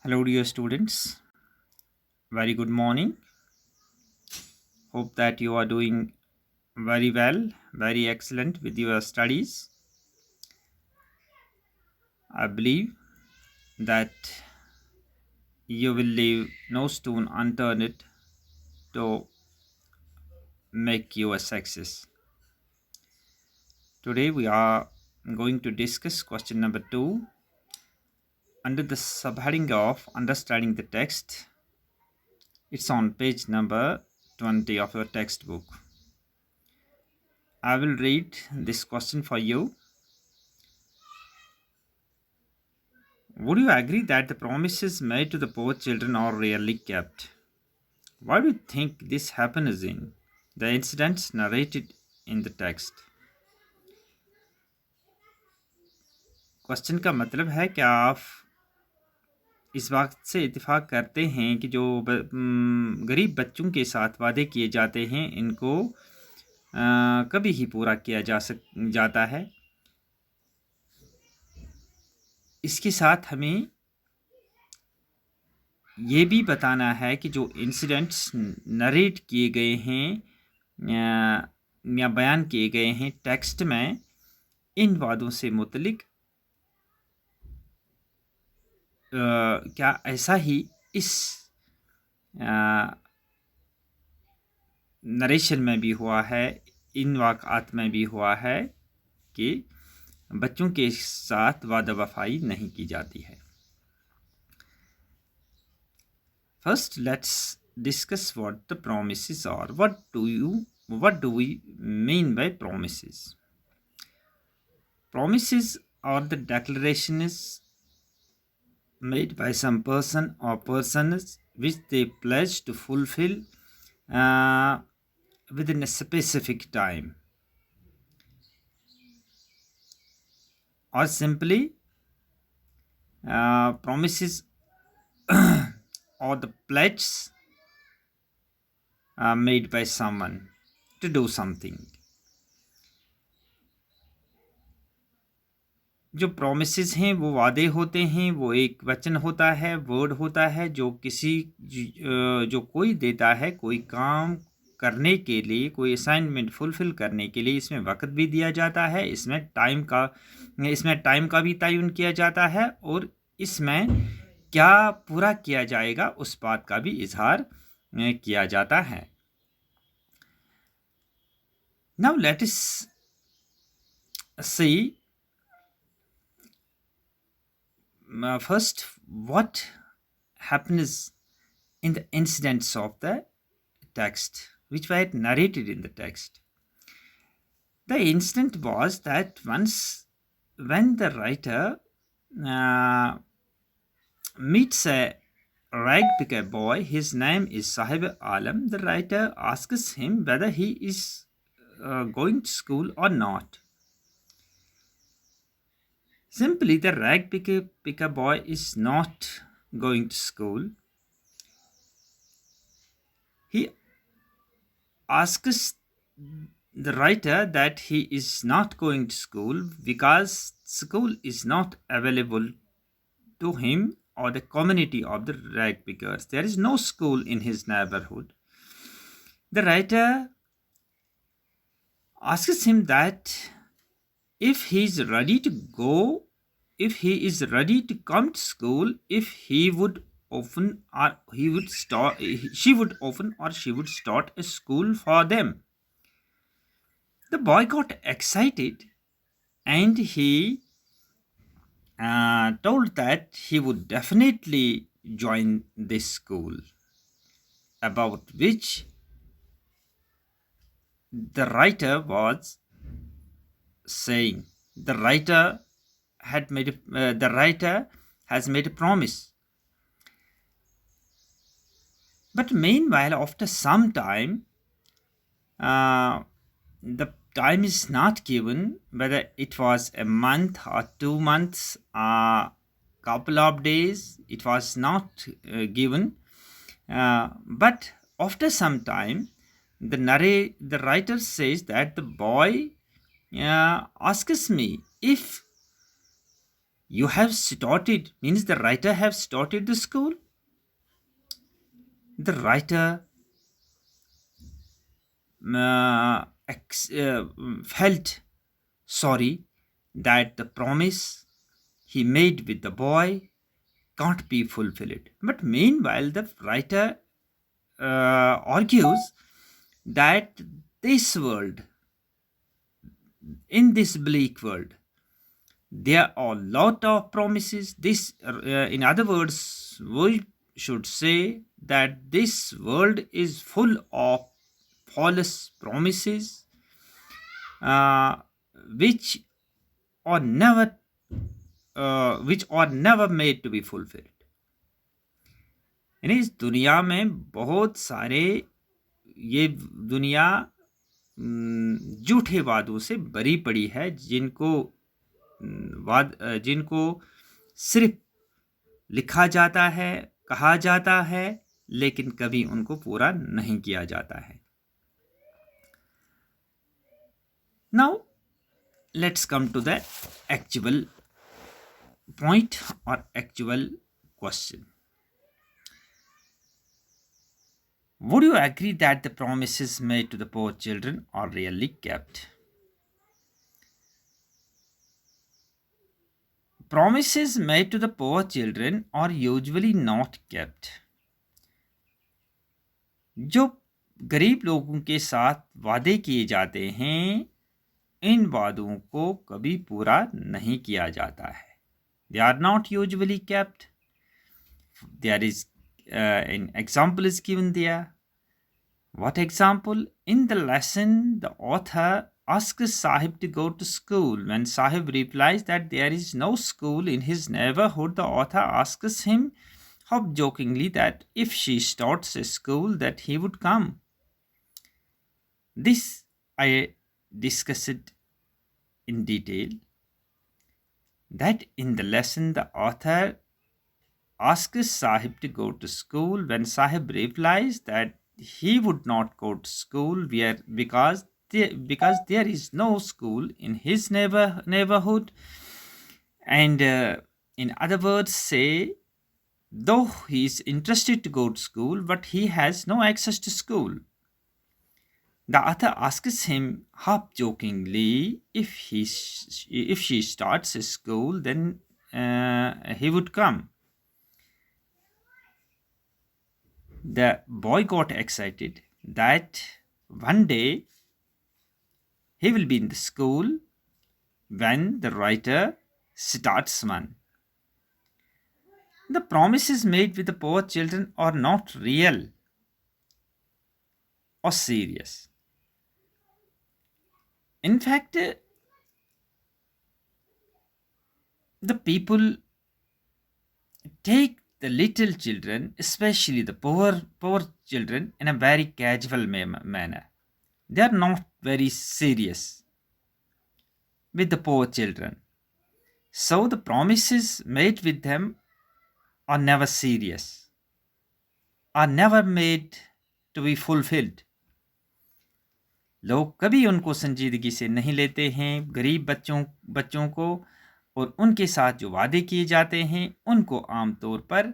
Hello, dear students. Very good morning. Hope that you are doing very well, very excellent with your studies. I believe that you will leave no stone unturned to make you a success. Today, we are going to discuss question number 2 under the subheading of understanding the text. It's on page number 20 of your textbook. I will read this question for you. Would you agree that the promises made to the poor children are rarely kept? Why do you think this happens in the incidents narrated in the text? Question का मतलब है क्या आप इस बात से इत्तेफाक करते हैं कि जो गरीब बच्चों के साथ वादे किए जाते हैं इनको कभी ही पूरा किया जाता है। इसके साथ हमें ये भी बताना है कि जो इंसिडेंट्स नरेट किए गए हैं या बयान किए गए हैं टेक्स्ट में, इन वादों से मुतलिक क्या ऐसा ही इस नरेशन में भी हुआ है, इन वाक़ात में भी हुआ है कि बच्चों के साथ वादा वफाई नहीं की जाती है। First, let's discuss what the promises are. What do we mean by promises? Promises are the declarations made by some person or persons which they pledge to fulfill uh, within a specific time, or simply promises or the pledges made by someone to do something. जो promises हैं वो वादे होते हैं, वो एक वचन होता है, वर्ड होता है जो जो कोई देता है कोई काम करने के लिए, कोई असाइनमेंट फुलफिल करने के लिए। इसमें वक्त भी दिया जाता है, इसमें टाइम का भी तयन किया जाता है और इसमें क्या पूरा किया जाएगा उस बात का भी इजहार किया जाता है। Now let us see first what happens in the incidents of the text which were narrated in the text. The incident was that once when the writer meets a rag picker boy, his name is Sahib Alam, the writer asks him whether he is going to school or not. Simply, the rag picker boy is not going to school. He asks the writer that he is not going to school because school is not available to him or the community of the rag pickers. There is no school in his neighborhood. The writer asks him that if he is ready to go, if he is ready to come to school, if he would open or he would start, she would open or she would start a school for them. The boy got excited and he told that he would definitely join this school, about which the writer was saying. The writer has made a promise. But meanwhile, after some time, the time is not given, whether it was a month or 2 months, a couple of days, it was not given. But after some time, the writer says that the boy asks me if You have started means the writer have started the school. The writer felt sorry that the promise he made with the boy can't be fulfilled. But meanwhile, the writer argues that this world, in this bleak world, there are a lot of promises. In other words, we should say that this world is full of false promises, uh, which are never made to be fulfilled. यानी इस दुनिया में बहुत सारे ये दुनिया झूठे वादों से भरी पड़ी है, जिनको सिर्फ लिखा जाता है, कहा जाता है, लेकिन कभी उनको पूरा नहीं किया जाता है. Now let's come to the actual point or actual question. Would you agree that the promises made to the poor children are really kept? Promises made to the poor children are usually not kept. जो गरीब लोगों के साथ वादे किए जाते हैं, इन वादों को कभी पूरा नहीं किया जाता है. They are not usually kept. There is an example is given there. What example? In the lesson, the author asks Sahib to go to school. When Sahib replies that there is no school in his neighborhood, the author asks him half jokingly that if she starts a school that he would come. This I discussed in detail, that in the lesson the author asks Sahib to go to school. When Sahib replies that he would not go to school because there is no school in his neighborhood, and in other words say, though he is interested to go to school but he has no access to school. The author asks him half jokingly if she starts a school then he would come. The boy got excited that one day he will be in the school when the writer starts one. The promises made with the poor children are not real or serious. In fact, the people take the little children, especially the poor children, in a very casual manner. They are not very serious with the poor children. So the promises made with them are never serious, are never made to be fulfilled. लोग कभी उनको संजीदगी से नहीं लेते हैं. गरीब बच्चों को और उनके साथ जो वादे किए जाते हैं उनको आमतौर पर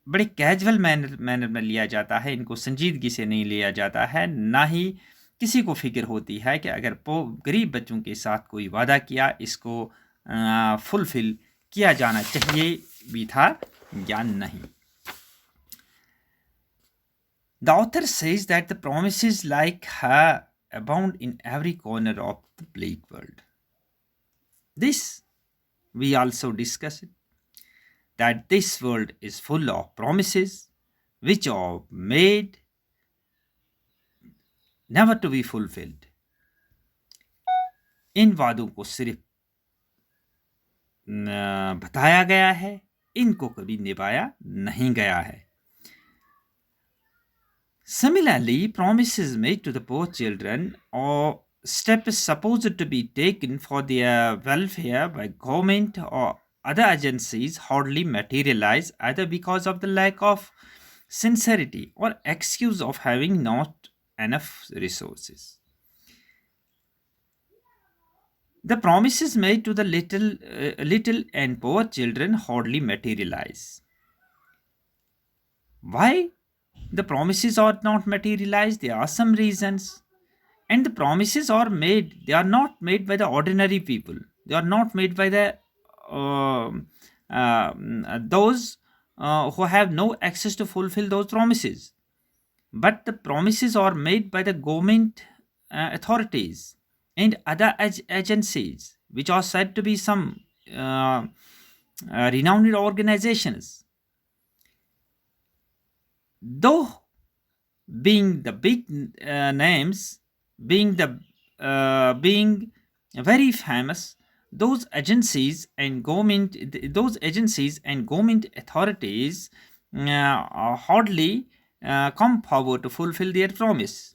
बड़े कैजुअल मैनर में लिया जाता है. इनको संजीदगी से नहीं लिया जाता है. ना ही किसी को फिक्र होती है कि अगर गरीब बच्चों के साथ कोई वादा किया, इसको फुलफिल किया जाना चाहिए भी था या नहीं. The author says that the promises like her abound in every corner of the bleak world. This we also discussed, that this world is full of promises which are made never to be fulfilled. इन वादों को सिर्फ बताया गया है, इनको कभी निभाया नहीं गया है. Similarly, promises made to the poor children or steps supposed to be taken for their welfare by government or other agencies hardly materialize, either because of the lack of sincerity or excuse of having not enough resources. The promises made to the little and poor children hardly materialize. Why the promises are not materialized? There are some reasons. And the promises are made, they are not made by the ordinary people. They are not made by the those who have no access to fulfill those promises. But the promises are made by the government authorities and other agencies, which are said to be some uh, renowned organizations. Though being the big names, being very famous, those agencies and government authorities hardly come forward to fulfill their promise.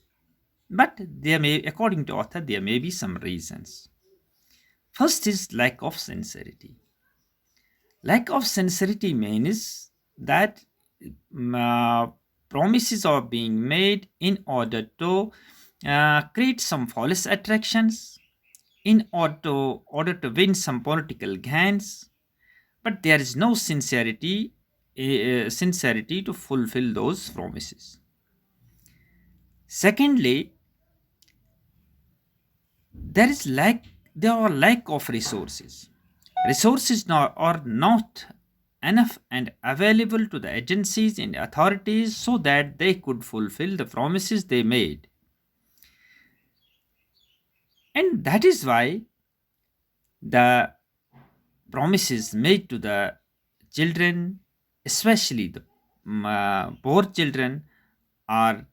But there may, according to author, there may be some reasons. First is lack of sincerity. Lack of sincerity means that promises are being made in order to create some false attractions, in order to win some political gains, but there is no sincerity to fulfill those promises. Secondly, there are lack of resources. Resources are not enough and available to the agencies and authorities so that they could fulfill the promises they made. And that is why the promises made to the children, especially the poor children, are